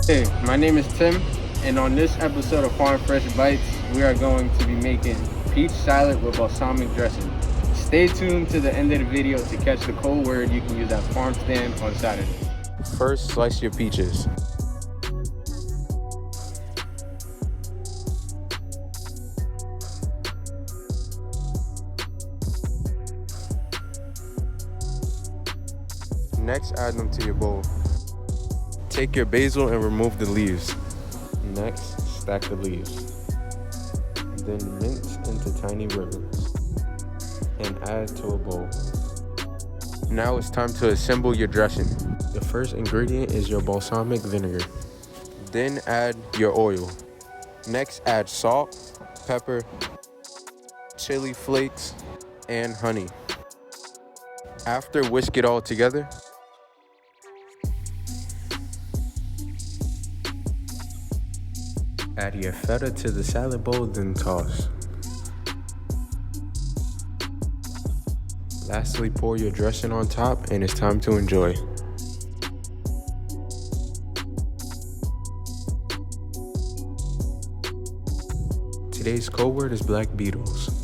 Hey, my name is Tim, and on this episode of Farm Fresh Bites, we are going to be making peach salad with balsamic dressing. Stay tuned to the end of the video to catch the code word you can use at farm stand on Saturday. First, slice your peaches. Next, add them to your bowl. Take your basil and remove the leaves. Next, stack the leaves. Then mince into tiny ribbons and add to a bowl. Now it's time to assemble your dressing. The first ingredient is your balsamic vinegar. Then add your oil. Next, add salt, pepper, chili flakes, and honey. After, whisk it all together. Add your feta to the salad bowl, then toss. Lastly, pour your dressing on top, and it's time to enjoy. Today's code word is black beetles.